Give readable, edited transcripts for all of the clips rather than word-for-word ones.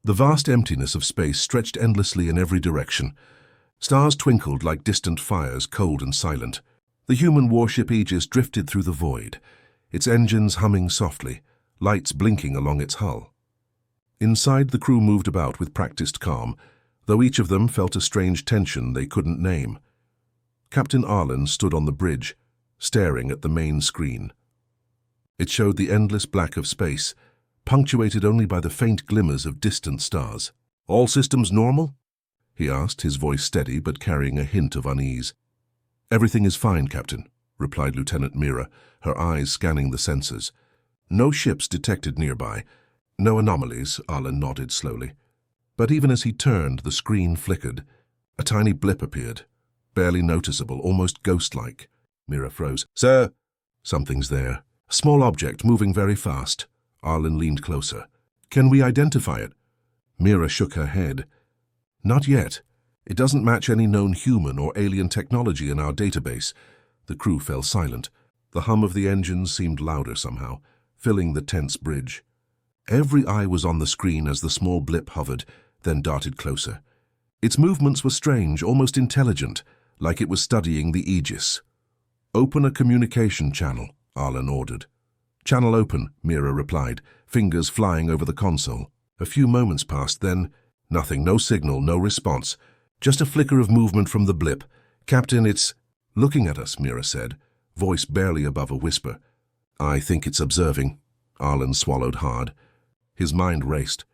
The vast emptiness of space stretched endlessly in every direction. Stars twinkled like distant fires, cold and silent. The human warship Aegis drifted through the void, its engines humming softly, lights blinking along its hull. Inside, the crew moved about with practiced calm, though each of them felt a strange tension they couldn't name. Captain Arlen stood on the bridge, staring at the main screen. It showed the endless black of space, punctuated only by the faint glimmers of distant stars. "All systems normal?" he asked, his voice steady but carrying a hint of unease. "Everything is fine, Captain," replied Lieutenant Mira, her eyes scanning the sensors. "No ships detected nearby. No anomalies," Arlen nodded slowly. But even as he turned, the screen flickered. A tiny blip appeared, barely noticeable, almost ghost-like. Mira froze. "Sir!" "Something's there. A small object moving very fast." Arlen leaned closer. "Can we identify it?" Mira shook her head. "Not yet. It doesn't match any known human or alien technology in our database." The crew fell silent. The hum of the engines seemed louder somehow, filling the tense bridge. Every eye was on the screen as the small blip hovered, then darted closer. Its movements were strange, almost intelligent, like it was studying the Aegis. "Open a communication channel," Arlen ordered. "Channel open," Mira replied, fingers flying over the console. A few moments passed, then nothing, no signal, no response. Just a flicker of movement from the blip. "Captain, it's looking at us," Mira said, voice barely above a whisper. "I think it's observing." Arlen swallowed hard. His mind raced.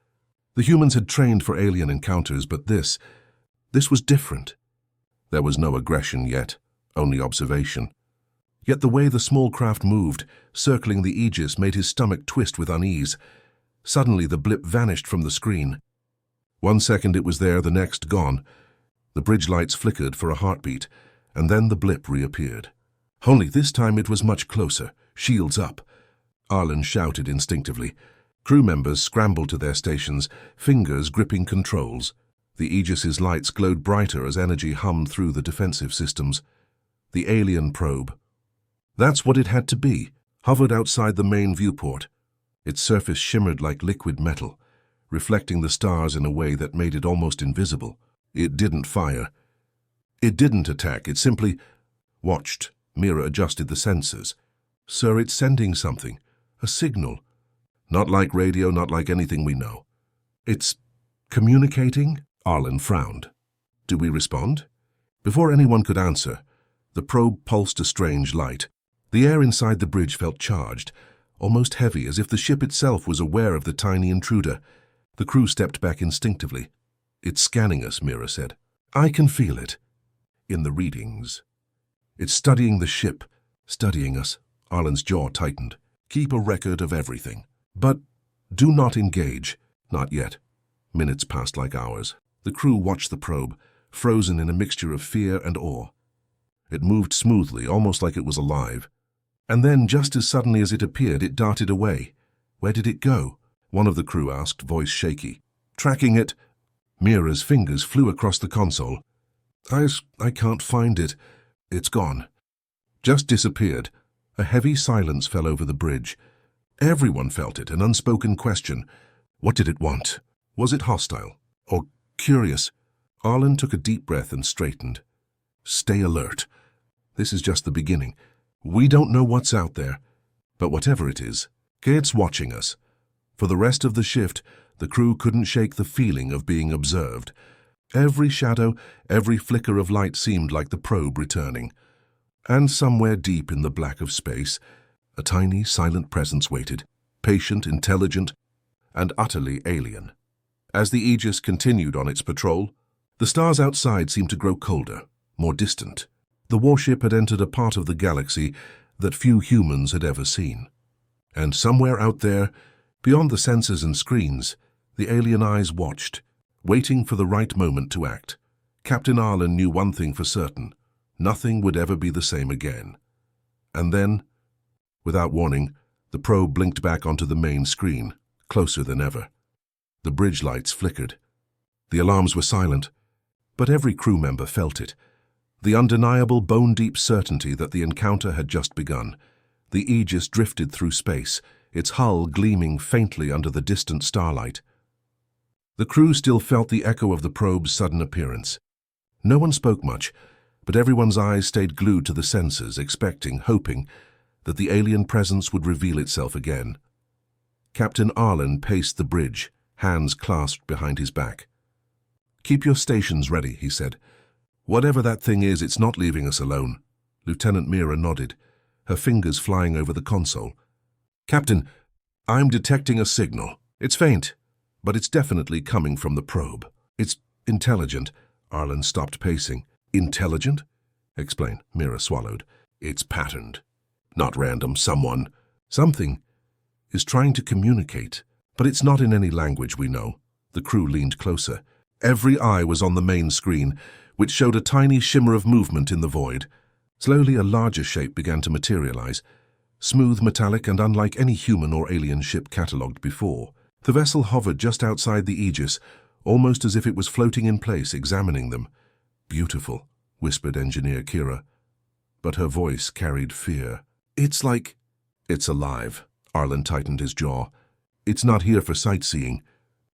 The humans had trained for alien encounters, but this was different. There was no aggression yet, only observation. Yet the way the small craft moved, circling the Aegis, made his stomach twist with unease. Suddenly the blip vanished from the screen. 1 second it was there, the next gone. The bridge lights flickered for a heartbeat, and then the blip reappeared. Only this time it was much closer, shields up. Arlen shouted instinctively. Crew members scrambled to their stations, fingers gripping controls. The Aegis's lights glowed brighter as energy hummed through the defensive systems. The alien probe. That's what it had to be, hovered outside the main viewport. Its surface shimmered like liquid metal, reflecting the stars in a way that made it almost invisible. It didn't fire. It didn't attack, it simply watched. Mira adjusted the sensors. "Sir, it's sending something. A signal. Not like radio, not like anything we know." "It's communicating?" Arlen frowned. "Do we respond?" Before anyone could answer, the probe pulsed a strange light. The air inside the bridge felt charged, almost heavy, as if the ship itself was aware of the tiny intruder. The crew stepped back instinctively. "It's scanning us," Mira said. "I can feel it. In the readings. It's studying the ship, studying us." Arlen's jaw tightened. "Keep a record of everything. But do not engage. Not yet." Minutes passed like hours. The crew watched the probe, frozen in a mixture of fear and awe. It moved smoothly, almost like it was alive. And then, just as suddenly as it appeared, it darted away. "Where did it go?" one of the crew asked, voice shaky. "Tracking it." Mira's fingers flew across the console. I can't find it. It's gone." Just disappeared. A heavy silence fell over the bridge. Everyone felt it, an unspoken question. What did it want? Was it hostile? Or curious? Arlen took a deep breath and straightened. "Stay alert. This is just the beginning. We don't know what's out there. But whatever it is, it's watching us." For the rest of the shift, the crew couldn't shake the feeling of being observed. Every shadow, every flicker of light seemed like the probe returning. And somewhere deep in the black of space, a tiny, silent presence waited, patient, intelligent, and utterly alien. As the Aegis continued on its patrol, the stars outside seemed to grow colder, more distant. The warship had entered a part of the galaxy that few humans had ever seen. And somewhere out there, beyond the sensors and screens, the alien eyes watched, waiting for the right moment to act. Captain Arlen knew one thing for certain. Nothing would ever be the same again. And then, without warning, the probe blinked back onto the main screen, closer than ever. The bridge lights flickered. The alarms were silent, but every crew member felt it. The undeniable, bone-deep certainty that the encounter had just begun. The Aegis drifted through space, its hull gleaming faintly under the distant starlight. The crew still felt the echo of the probe's sudden appearance. No one spoke much, but everyone's eyes stayed glued to the sensors, expecting, hoping, that the alien presence would reveal itself again. Captain Arlen paced the bridge, hands clasped behind his back. "Keep your stations ready," he said. "Whatever that thing is, it's not leaving us alone." Lieutenant Mira nodded, her fingers flying over the console. "Captain, I'm detecting a signal. It's faint, but it's definitely coming from the probe. It's intelligent." Arlen stopped pacing. "Intelligent?" "Explain." Mira swallowed. "It's patterned. Not random. Something is trying to communicate, but it's not in any language we know." The crew leaned closer. Every eye was on the main screen, which showed a tiny shimmer of movement in the void. Slowly, a larger shape began to materialize, smooth, metallic, and unlike any human or alien ship catalogued before. The vessel hovered just outside the Aegis, almost as if it was floating in place, examining them. "Beautiful," whispered Engineer Kira, but her voice carried fear. "It's like—" "It's alive." Arlen tightened his jaw. "It's not here for sightseeing.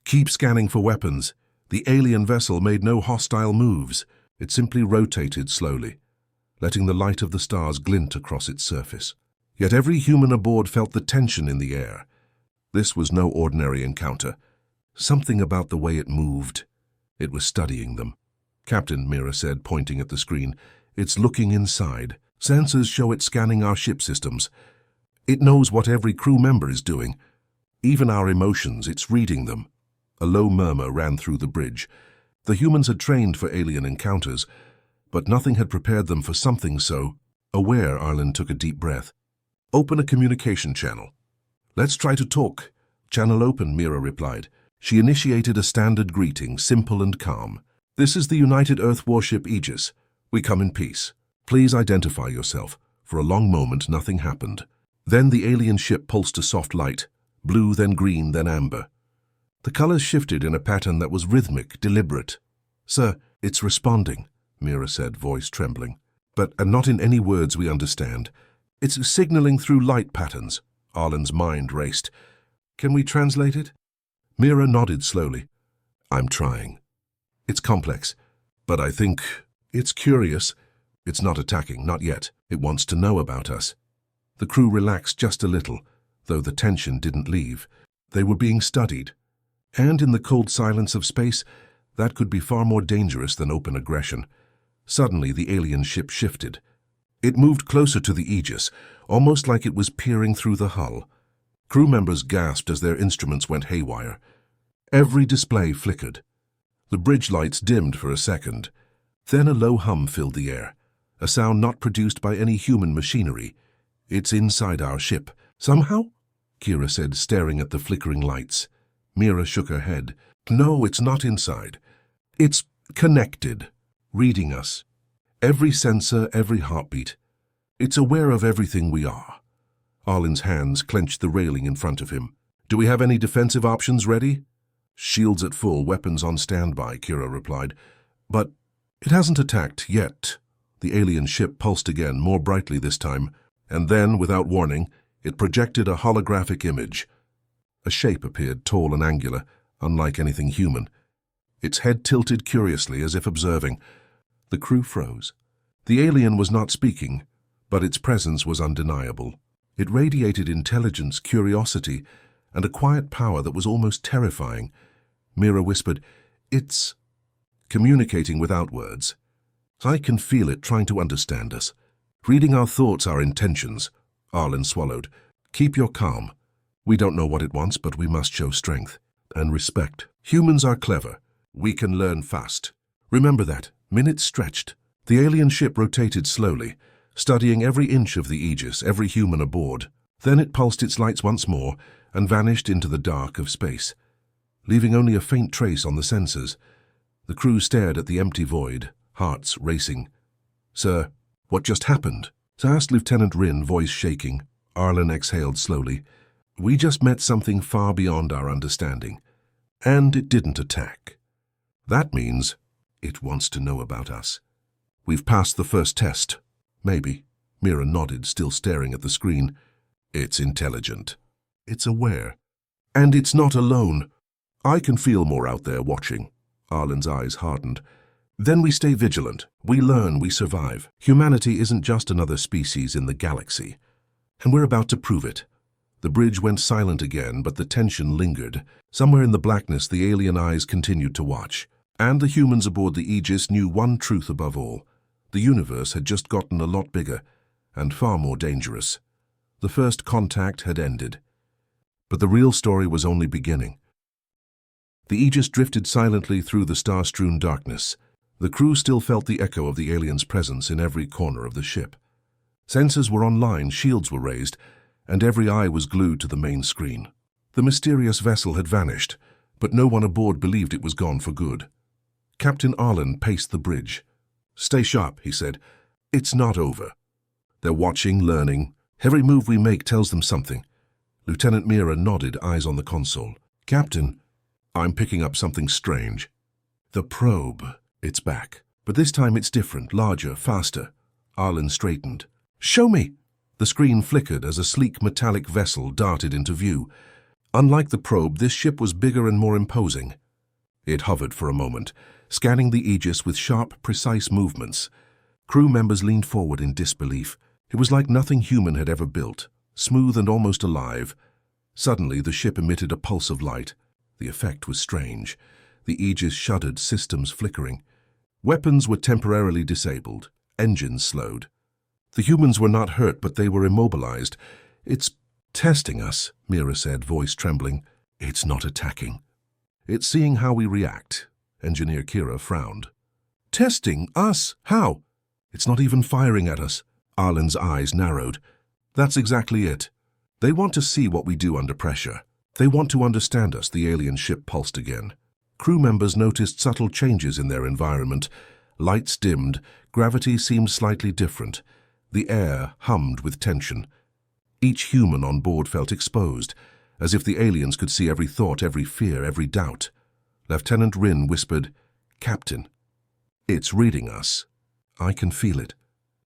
Keep scanning for weapons." The alien vessel made no hostile moves. It simply rotated slowly, letting the light of the stars glint across its surface. Yet every human aboard felt the tension in the air. This was no ordinary encounter. Something about the way it moved. It was studying them. "Captain," Mira said, pointing at the screen, "it's looking inside. Sensors show it scanning our ship systems. It knows what every crew member is doing. Even our emotions, it's reading them." A low murmur ran through the bridge. The humans had trained for alien encounters, but nothing had prepared them for something so. Aware, Arlen took a deep breath. "Open a communication channel." "Let's try to talk." "Channel open," Mira replied. She initiated a standard greeting, simple and calm. "This is the United Earth Warship Aegis. We come in peace. Please identify yourself." For a long moment, nothing happened. Then the alien ship pulsed a soft light, blue, then green, then amber. The colors shifted in a pattern that was rhythmic, deliberate. "Sir, it's responding," Mira said, voice trembling. "But not in any words we understand. It's signaling through light patterns." Arlen's mind raced. "Can we translate it?" Mira nodded slowly. "I'm trying. It's complex, but I think it's curious. It's not attacking, not yet. It wants to know about us." The crew relaxed just a little, though the tension didn't leave. They were being studied. And in the cold silence of space, that could be far more dangerous than open aggression. Suddenly, the alien ship shifted. It moved closer to the Aegis, almost like it was peering through the hull. Crew members gasped as their instruments went haywire. Every display flickered. The bridge lights dimmed for a second. Then a low hum filled the air, a sound not produced by any human machinery. "It's inside our ship." "Somehow?" Kira said, staring at the flickering lights. Mira shook her head. "No, it's not inside. It's connected, reading us. Every sensor, every heartbeat. It's aware of everything we are." Arlen's hands clenched the railing in front of him. "Do we have any defensive options ready?" "Shields at full, weapons on standby," Kira replied. "But it hasn't attacked yet." The alien ship pulsed again, more brightly this time, and then, without warning, it projected a holographic image. A shape appeared, tall and angular, unlike anything human. Its head tilted curiously, as if observing. The crew froze. The alien was not speaking, but its presence was undeniable. It radiated intelligence, curiosity, and a quiet power that was almost terrifying. Mira whispered, "It's communicating without words. I can feel it trying to understand us, reading our thoughts, our intentions." Arlen swallowed. "Keep your calm. We don't know what it wants, but we must show strength and respect. Humans are clever. We can learn fast. Remember that." Minutes stretched. The alien ship rotated slowly, studying every inch of the Aegis, every human aboard. Then it pulsed its lights once more and vanished into the dark of space, leaving only a faint trace on the sensors. The crew stared at the empty void, hearts racing. "Sir, what just happened?" asked Lieutenant Rin, voice shaking. Arlen exhaled slowly. "We just met something far beyond our understanding, and it didn't attack. That means it wants to know about us. We've passed the first test." "Maybe." Mira nodded, still staring at the screen. "It's intelligent. It's aware. And it's not alone." I can feel more out there watching. Arlen's eyes hardened. Then we stay vigilant. We learn, we survive. Humanity isn't just another species in the galaxy. And we're about to prove it. The bridge went silent again, but the tension lingered. Somewhere in the blackness, the alien eyes continued to watch. And the humans aboard the Aegis knew one truth above all. The universe had just gotten a lot bigger and far more dangerous. The first contact had ended. But the real story was only beginning. The Aegis drifted silently through the star-strewn darkness. The crew still felt the echo of the aliens' presence in every corner of the ship. Sensors were online, shields were raised, and every eye was glued to the main screen. The mysterious vessel had vanished, but no one aboard believed it was gone for good. Captain Arlen paced the bridge. "Stay sharp," he said. "It's not over." They're watching, learning. Every move we make tells them something. Lieutenant Mira nodded, eyes on the console. "Captain, I'm picking up something strange. The probe, it's back. But this time it's different, larger, faster." Arlen straightened. "Show me!" The screen flickered as a sleek metallic vessel darted into view. Unlike the probe, this ship was bigger and more imposing. It hovered for a moment, scanning the Aegis with sharp, precise movements. Crew members leaned forward in disbelief. It was like nothing human had ever built, smooth and almost alive. Suddenly, the ship emitted a pulse of light. The effect was strange. The Aegis shuddered, systems flickering. Weapons were temporarily disabled, engines slowed. The humans were not hurt, but they were immobilized. "It's testing us," Mira said, voice trembling. "It's not attacking. It's seeing how we react." Engineer Kira frowned. "Testing us? How?" "It's not even firing at us." Arlen's eyes narrowed. "That's exactly it. They want to see what we do under pressure. They want to understand us." The alien ship pulsed again. Crew members noticed subtle changes in their environment. Lights dimmed, gravity seemed slightly different. The air hummed with tension. Each human on board felt exposed, as if the aliens could see every thought, every fear, every doubt. Lieutenant Rin whispered, "Captain, it's reading us. I can feel it.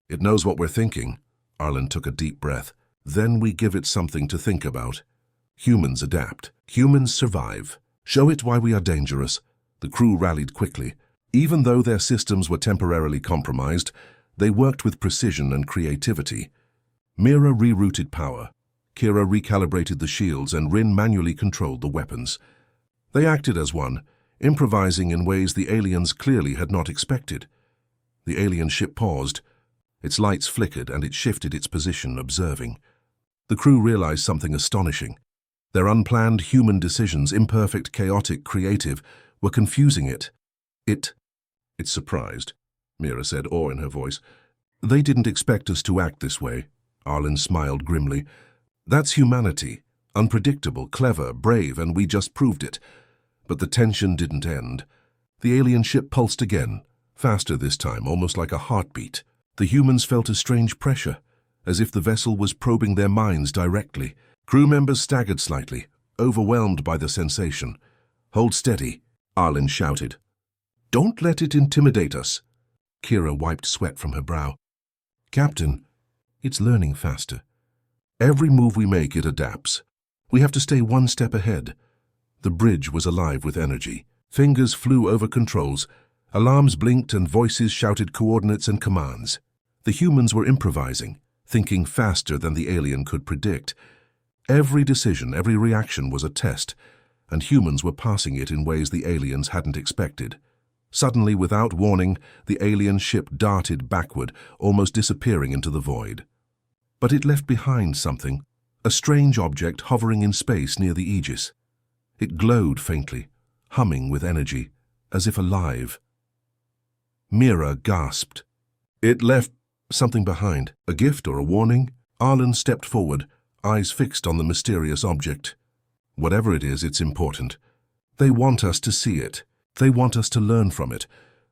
It knows what we're thinking." Arlen took a deep breath. "Then we give it something to think about. Humans adapt. Humans survive. Show it why we are dangerous." The crew rallied quickly. Even though their systems were temporarily compromised, they worked with precision and creativity. Mira rerouted power. Kira recalibrated the shields, and Rin manually controlled the weapons. They acted as one, improvising in ways the aliens clearly had not expected. The alien ship paused. Its lights flickered, and it shifted its position, observing. The crew realized something astonishing. Their unplanned human decisions, imperfect, chaotic, creative, were confusing it. It's surprised, Mira said, awe in her voice. "They didn't expect us to act this way." Arlen smiled grimly. "That's humanity. Unpredictable, clever, brave, and we just proved it." But the tension didn't end. The alien ship pulsed again, faster this time, almost like a heartbeat. The humans felt a strange pressure, as if the vessel was probing their minds directly. Crew members staggered slightly, overwhelmed by the sensation. "Hold steady," Arlen shouted. "Don't let it intimidate us." Kira wiped sweat from her brow. "Captain, it's learning faster. Every move we make, it adapts. We have to stay one step ahead." The bridge was alive with energy. Fingers flew over controls. Alarms blinked and voices shouted coordinates and commands. The humans were improvising, thinking faster than the alien could predict. Every decision, every reaction was a test, and humans were passing it in ways the aliens hadn't expected. Suddenly, without warning, the alien ship darted backward, almost disappearing into the void. But it left behind something, a strange object hovering in space near the Aegis. It glowed faintly, humming with energy, as if alive. Mira gasped. "It left something behind, a gift or a warning?" Arlen stepped forward, eyes fixed on the mysterious object. "Whatever it is, it's important. They want us to see it. They want us to learn from it."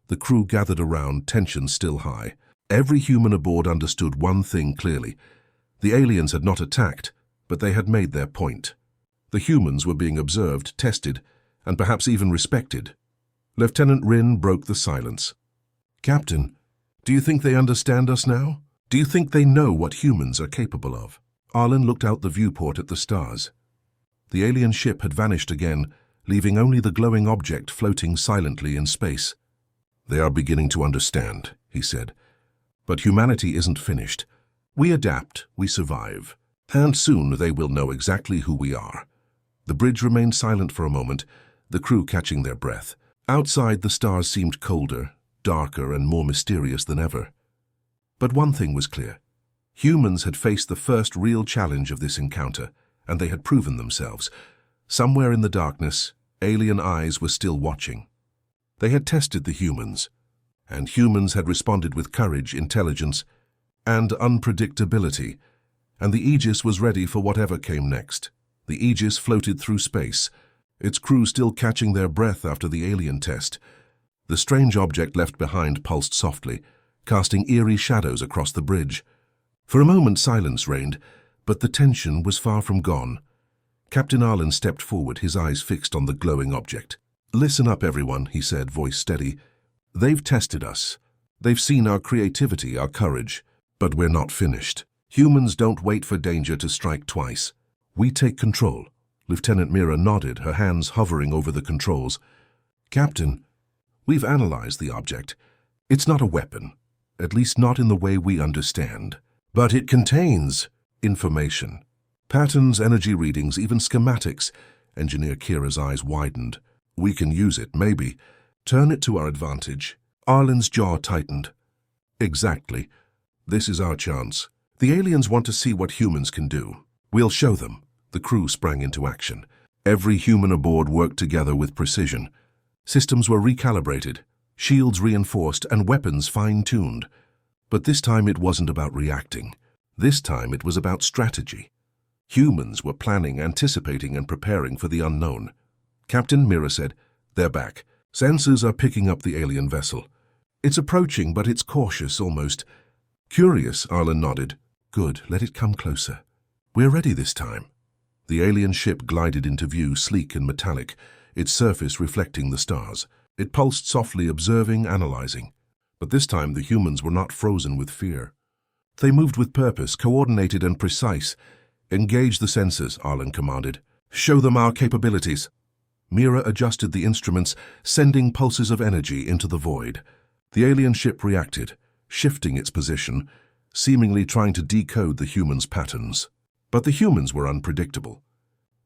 The crew gathered around, tension still high. Every human aboard understood one thing clearly. The aliens had not attacked, but they had made their point. The humans were being observed, tested, and perhaps even respected. Lieutenant Rin broke the silence. "Captain, do you think they understand us now? Do you think they know what humans are capable of?" Arlen looked out the viewport at the stars. The alien ship had vanished again, leaving only the glowing object floating silently in space. "They are beginning to understand," he said. "But humanity isn't finished. We adapt, we survive, and soon they will know exactly who we are." The bridge remained silent for a moment, the crew catching their breath. Outside, the stars seemed colder, darker, and more mysterious than ever. But one thing was clear. Humans had faced the first real challenge of this encounter, and they had proven themselves. Somewhere in the darkness, alien eyes were still watching. They had tested the humans, and humans had responded with courage, intelligence, and unpredictability, and the Aegis was ready for whatever came next. The Aegis floated through space, its crew still catching their breath after the alien test. The strange object left behind pulsed softly, casting eerie shadows across the bridge. For a moment silence reigned, but the tension was far from gone. Captain Arlen stepped forward, his eyes fixed on the glowing object. "Listen up, everyone," he said, voice steady. "They've tested us. They've seen our creativity, our courage. But we're not finished. Humans don't wait for danger to strike twice. We take control." Lieutenant Mira nodded, her hands hovering over the controls. "Captain, we've analyzed the object. It's not a weapon, at least not in the way we understand. But it contains information. Patterns, energy readings, even schematics." Engineer Kira's eyes widened. "We can use it, maybe. Turn it to our advantage." Arlen's jaw tightened. "Exactly. This is our chance. The aliens want to see what humans can do. We'll show them." The crew sprang into action. Every human aboard worked together with precision. Systems were recalibrated, shields reinforced, and weapons fine-tuned. But this time it wasn't about reacting. This time it was about strategy. Humans were planning, anticipating, and preparing for the unknown. Captain Mira said, "They're back. Sensors are picking up the alien vessel. It's approaching, but it's cautious, almost." "Curious," Arlen nodded. "Good, let it come closer. We're ready this time." The alien ship glided into view, sleek and metallic, its surface reflecting the stars. It pulsed softly, observing, analyzing. But this time the humans were not frozen with fear. They moved with purpose, coordinated and precise. "Engage the sensors," Arlen commanded. "Show them our capabilities." Mira adjusted the instruments, sending pulses of energy into the void. The alien ship reacted, shifting its position, seemingly trying to decode the humans' patterns. But the humans were unpredictable.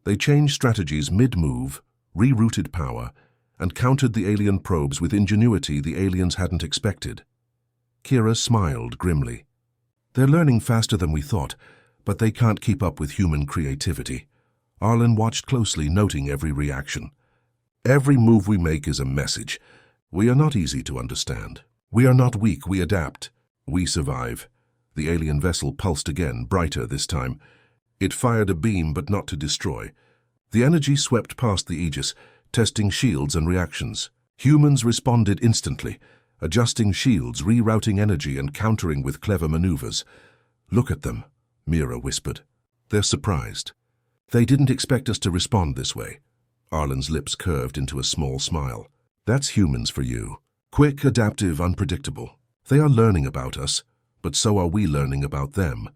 They changed strategies mid-move, rerouted power, and countered the alien probes with ingenuity the aliens hadn't expected. Kira smiled grimly. "They're learning faster than we thought, but they can't keep up with human creativity." Arlen watched closely, noting every reaction. "Every move we make is a message. We are not easy to understand. We are not weak, we adapt. We survive." The alien vessel pulsed again, brighter this time. It fired a beam, but not to destroy. The energy swept past the Aegis, testing shields and reactions. Humans responded instantly, adjusting shields, rerouting energy, and countering with clever maneuvers. "Look at them," Mira whispered. "They're surprised. They didn't expect us to respond this way." Arlen's lips curved into a small smile. "That's humans for you. Quick, adaptive, unpredictable. They are learning about us, but so are we learning about them."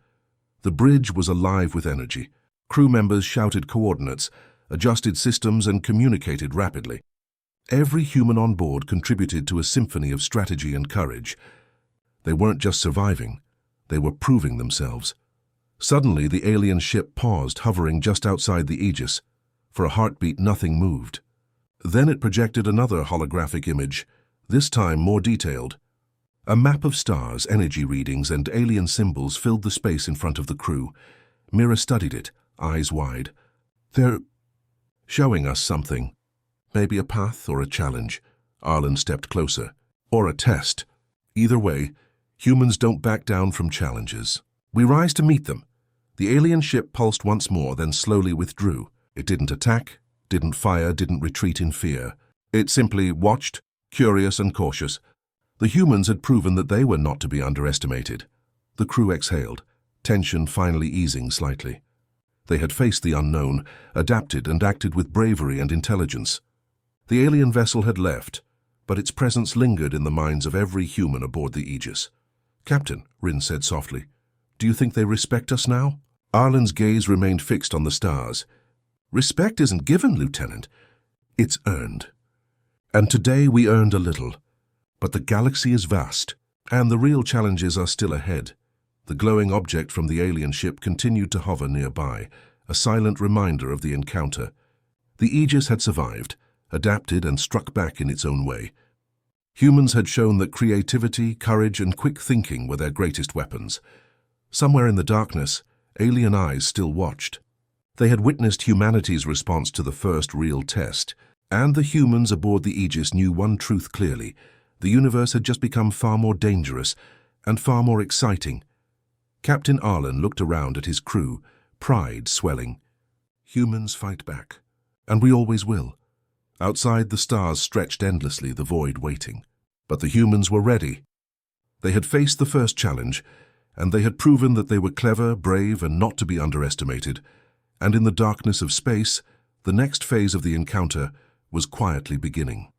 The bridge was alive with energy. Crew members shouted coordinates, adjusted systems, and communicated rapidly. Every human on board contributed to a symphony of strategy and courage. They weren't just surviving, they were proving themselves. Suddenly, the alien ship paused, hovering just outside the Aegis. For a heartbeat, nothing moved. Then it projected another holographic image, this time more detailed. A map of stars, energy readings, and alien symbols filled the space in front of the crew. Mira studied it, eyes wide. "They're showing us something. Maybe a path or a challenge." Arlen stepped closer. "Or a test. Either way, humans don't back down from challenges. We rise to meet them." The alien ship pulsed once more, then slowly withdrew. It didn't attack, didn't fire, didn't retreat in fear. It simply watched, curious and cautious. The humans had proven that they were not to be underestimated. The crew exhaled, tension finally easing slightly. They had faced the unknown, adapted and acted with bravery and intelligence. The alien vessel had left, but its presence lingered in the minds of every human aboard the Aegis. "Captain," Rin said softly, "do you think they respect us now?" Arlen's gaze remained fixed on the stars. "Respect isn't given, Lieutenant. It's earned. And today we earned a little. But the galaxy is vast, and the real challenges are still ahead. The glowing object from the alien ship continued to hover nearby, a silent reminder of the encounter. The Aegis had survived, adapted and struck back in its own way. Humans had shown that creativity, courage, and quick thinking were their greatest weapons. Somewhere in the darkness, alien eyes still watched. They had witnessed humanity's response to the first real test, and the humans aboard the Aegis knew one truth clearly. The universe had just become far more dangerous and far more exciting. Captain Arlen looked around at his crew, pride swelling. Humans fight back, and we always will. Outside, the stars stretched endlessly, the void waiting. But the humans were ready. They had faced the first challenge, and they had proven that they were clever, brave, and not to be underestimated. And in the darkness of space, the next phase of the encounter was quietly beginning.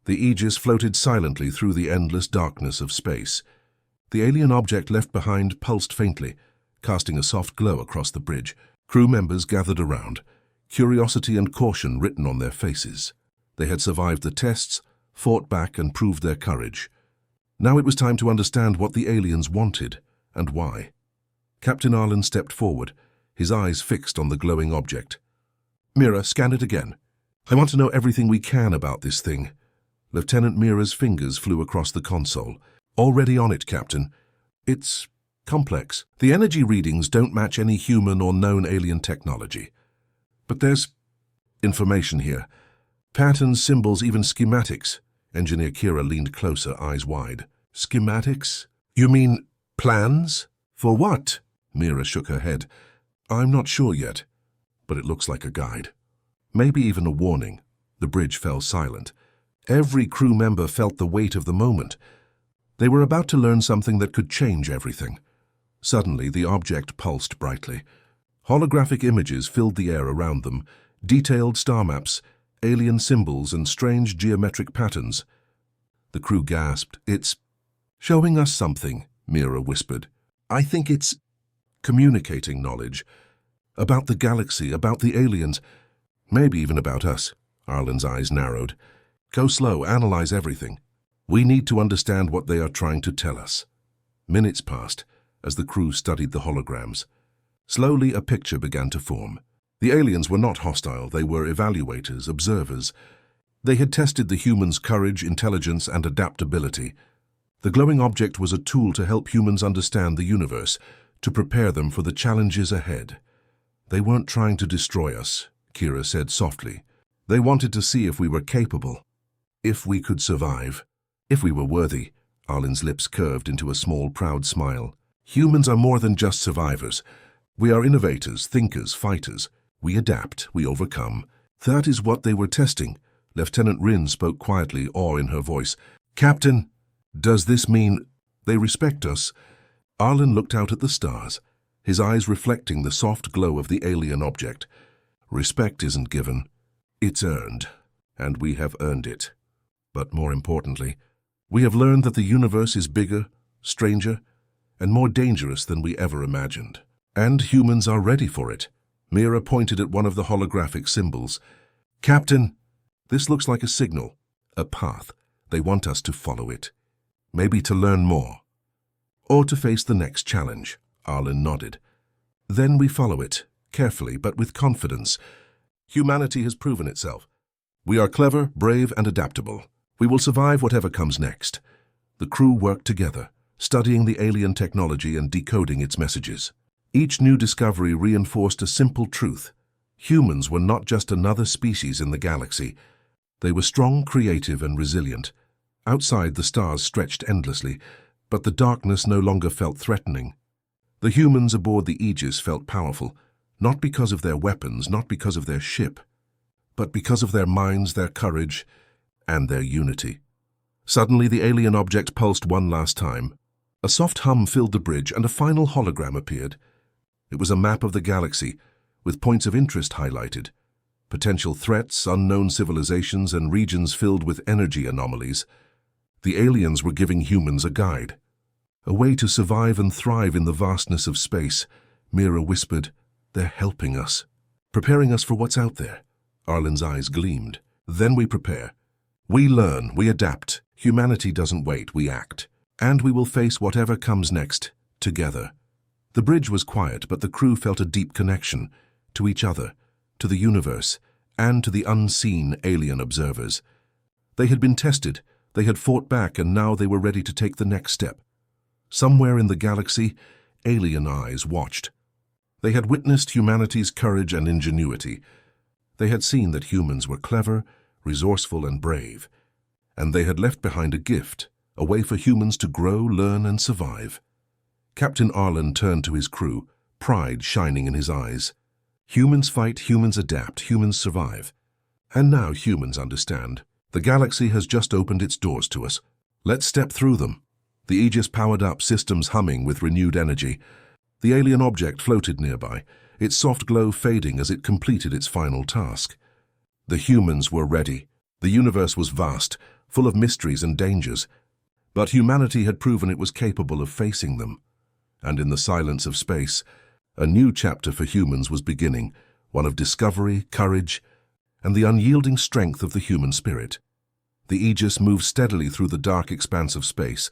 The Aegis floated silently through the endless darkness of space. The alien object left behind pulsed faintly, casting a soft glow across the bridge. Crew members gathered around, curiosity and caution written on their faces. They had survived the tests, fought back, and proved their courage. Now it was time to understand what the aliens wanted and why. Captain Arlen stepped forward, his eyes fixed on the glowing object. "Mira, scan it again. I want to know everything we can about this thing." Lieutenant Mira's fingers flew across the console. "Already on it, Captain. It's complex. The energy readings don't match any human or known alien technology. But there's information here. Patterns, symbols, even schematics." Engineer Kira leaned closer, eyes wide. "Schematics? You mean plans? For what?" Mira shook her head. "I'm not sure yet, but it looks like a guide. Maybe even a warning." The bridge fell silent. Every crew member felt the weight of the moment. They were about to learn something that could change everything. Suddenly, the object pulsed brightly. Holographic images filled the air around them, detailed star maps, alien symbols, and strange geometric patterns. The crew gasped. "It's showing us something," Mira whispered. "I think it's communicating knowledge. About the galaxy, about the aliens, maybe even about us." Arlen's eyes narrowed. "Go slow, analyze everything. We need to understand what they are trying to tell us." Minutes passed as the crew studied the holograms. Slowly, a picture began to form. The aliens were not hostile. They were evaluators, observers. They had tested the humans' courage, intelligence, and adaptability. The glowing object was a tool to help humans understand the universe, to prepare them for the challenges ahead. "They weren't trying to destroy us," Kira said softly. "They wanted to see if we were capable, if we could survive, if we were worthy." Arlen's lips curved into a small, proud smile. "Humans are more than just survivors. We are innovators, thinkers, fighters. We adapt, we overcome. That is what they were testing." Lieutenant Rin spoke quietly, awe in her voice. "Captain, does this mean they respect us?" Arlen looked out at the stars, his eyes reflecting the soft glow of the alien object. "Respect isn't given. It's earned, and we have earned it. But more importantly, we have learned that the universe is bigger, stranger, and more dangerous than we ever imagined. And humans are ready for it." Mira pointed at one of the holographic symbols. "Captain, this looks like a signal, a path. They want us to follow it. Maybe to learn more, or to face the next challenge." Arlen nodded. "Then we follow it, carefully but with confidence. Humanity has proven itself. We are clever, brave, and adaptable. We will survive whatever comes next." The crew worked together, studying the alien technology and decoding its messages. Each new discovery reinforced a simple truth. Humans were not just another species in the galaxy. They were strong, creative, and resilient. Outside, the stars stretched endlessly, but the darkness no longer felt threatening. The humans aboard the Aegis felt powerful, not because of their weapons, not because of their ship, but because of their minds, their courage, and their unity. Suddenly, the alien object pulsed one last time. A soft hum filled the bridge, and a final hologram appeared. It was a map of the galaxy, with points of interest highlighted. Potential threats, unknown civilizations, and regions filled with energy anomalies. The aliens were giving humans a guide, a way to survive and thrive in the vastness of space. Mira whispered, "They're helping us, preparing us for what's out there." Arlen's eyes gleamed. Then we prepare. We learn, we adapt. Humanity doesn't wait, we act. And we will face whatever comes next, together. The bridge was quiet, but the crew felt a deep connection to each other, to the universe, and to the unseen alien observers. They had been tested, they had fought back, and now they were ready to take the next step. Somewhere in the galaxy, alien eyes watched. They had witnessed humanity's courage and ingenuity. They had seen that humans were clever, resourceful, and brave. And they had left behind a gift, a way for humans to grow, learn, and survive. Captain Arlen turned to his crew, pride shining in his eyes. Humans fight, humans adapt, humans survive. And now humans understand. The galaxy has just opened its doors to us. Let's step through them. The Aegis powered up, systems humming with renewed energy. The alien object floated nearby, its soft glow fading as it completed its final task. The humans were ready. The universe was vast, full of mysteries and dangers. But humanity had proven it was capable of facing them. And in the silence of space, a new chapter for humans was beginning, one of discovery, courage, and the unyielding strength of the human spirit. The Aegis moved steadily through the dark expanse of space,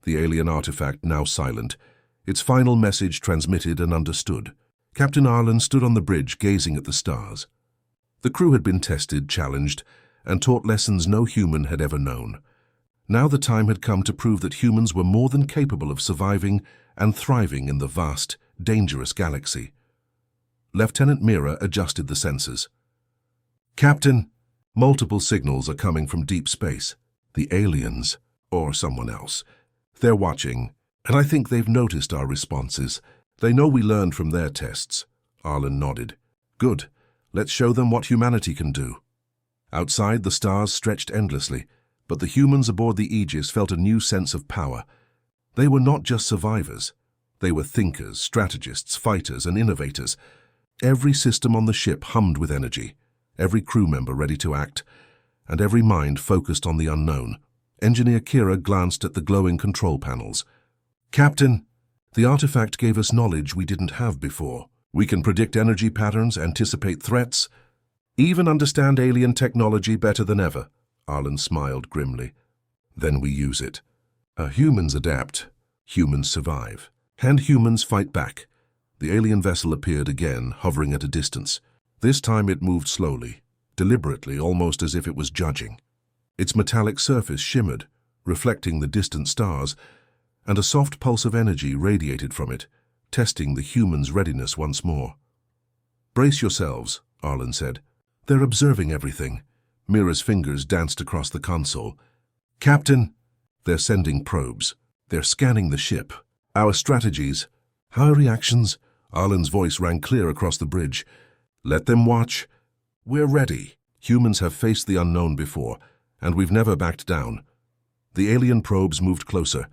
the alien artifact now silent, its final message transmitted and understood. Captain Arlen stood on the bridge gazing at the stars. The crew had been tested, challenged, and taught lessons no human had ever known. Now the time had come to prove that humans were more than capable of surviving and thriving in the vast, dangerous galaxy. Lieutenant Mira adjusted the sensors. "Captain, multiple signals are coming from deep space. The aliens, or someone else. They're watching, and I think they've noticed our responses. They know we learned from their tests." Arlen nodded. "Good. Let's show them what humanity can do." Outside, the stars stretched endlessly, but the humans aboard the Aegis felt a new sense of power. They were not just survivors. They were thinkers, strategists, fighters, and innovators. Every system on the ship hummed with energy, every crew member ready to act, and every mind focused on the unknown. Engineer Kira glanced at the glowing control panels. "Captain, the artifact gave us knowledge we didn't have before. We can predict energy patterns, anticipate threats, even understand alien technology better than ever." Arlen smiled grimly. "Then we use it. Humans adapt, humans survive, and humans fight back." The alien vessel appeared again, hovering at a distance. This time it moved slowly, deliberately, almost as if it was judging. Its metallic surface shimmered, reflecting the distant stars, and a soft pulse of energy radiated from it, testing the humans' readiness once more. "Brace yourselves," Arlen said. "They're observing everything." Mira's fingers danced across the console. "Captain, they're sending probes. They're scanning the ship. Our strategies, our reactions." Arlen's voice rang clear across the bridge. "Let them watch. We're ready. Humans have faced the unknown before, and we've never backed down." The alien probes moved closer,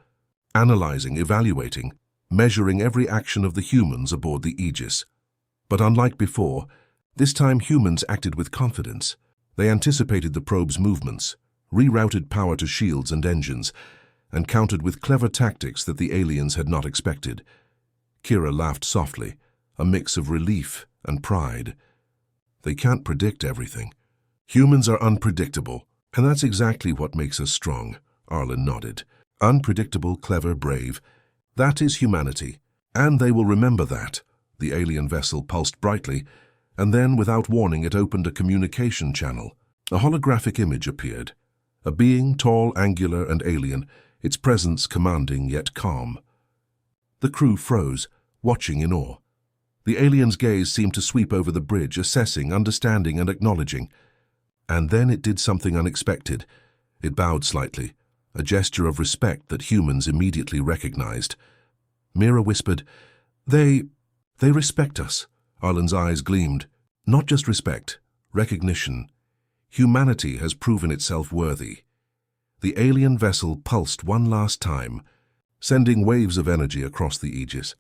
analyzing, evaluating, measuring every action of the humans aboard the Aegis. But unlike before, this time humans acted with confidence. They anticipated the probe's movements, rerouted power to shields and engines, and countered with clever tactics that the aliens had not expected. Kira laughed softly, a mix of relief and pride. "They can't predict everything. Humans are unpredictable, and that's exactly what makes us strong." Arlen nodded. "Unpredictable, clever, brave. That is humanity, and they will remember that." The alien vessel pulsed brightly, and then, without warning, it opened a communication channel. A holographic image appeared. A being, tall, angular, and alien, its presence commanding yet calm. The crew froze, watching in awe. The alien's gaze seemed to sweep over the bridge, assessing, understanding, and acknowledging. And then it did something unexpected. It bowed slightly, a gesture of respect that humans immediately recognized. Mira whispered, They respect us." Arlen's eyes gleamed. "Not just respect, recognition. Humanity has proven itself worthy." The alien vessel pulsed one last time, sending waves of energy across the Aegis.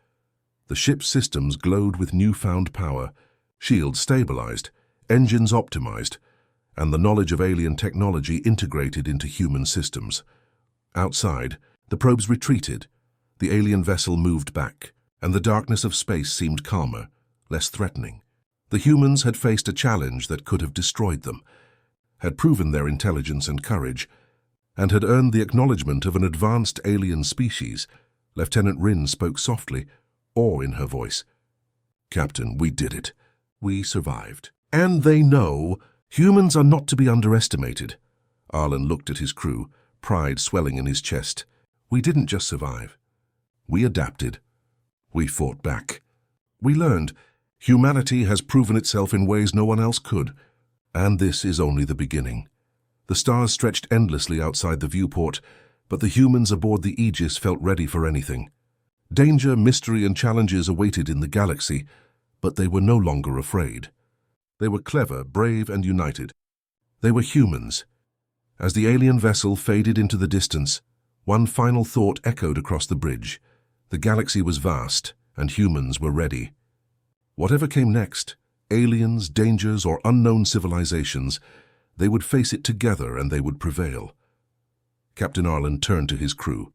The ship's systems glowed with newfound power, shields stabilized, engines optimized, and the knowledge of alien technology integrated into human systems. Outside, the probes retreated. The alien vessel moved back, and the darkness of space seemed calmer, less threatening. The humans had faced a challenge that could have destroyed them, had proven their intelligence and courage, and had earned the acknowledgement of an advanced alien species. Lieutenant Rin spoke softly, awe in her voice. "Captain, we did it. We survived. And they know humans are not to be underestimated." Arlen looked at his crew, pride swelling in his chest. "We didn't just survive. We adapted. We fought back. We learned humanity has proven itself in ways no one else could. And this is only the beginning." The stars stretched endlessly outside the viewport, but the humans aboard the Aegis felt ready for anything. Danger, mystery, and challenges awaited in the galaxy, but they were no longer afraid. They were clever, brave, and united. They were humans. As the alien vessel faded into the distance, one final thought echoed across the bridge. The galaxy was vast, and humans were ready. Whatever came next, aliens, dangers, or unknown civilizations, they would face it together and they would prevail. Captain Arlen turned to his crew.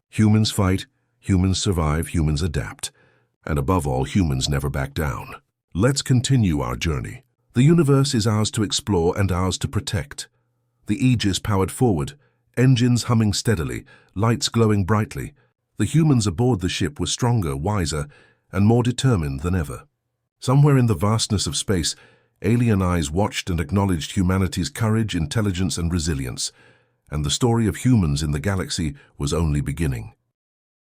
Humans fight, humans survive, humans adapt. And above all, humans never back down. Let's continue our journey. The universe is ours to explore and ours to protect. The Aegis powered forward, engines humming steadily, lights glowing brightly. The humans aboard the ship were stronger, wiser, and more determined than ever. Somewhere in the vastness of space, alien eyes watched and acknowledged humanity's courage, intelligence, and resilience. And the story of humans in the galaxy was only beginning.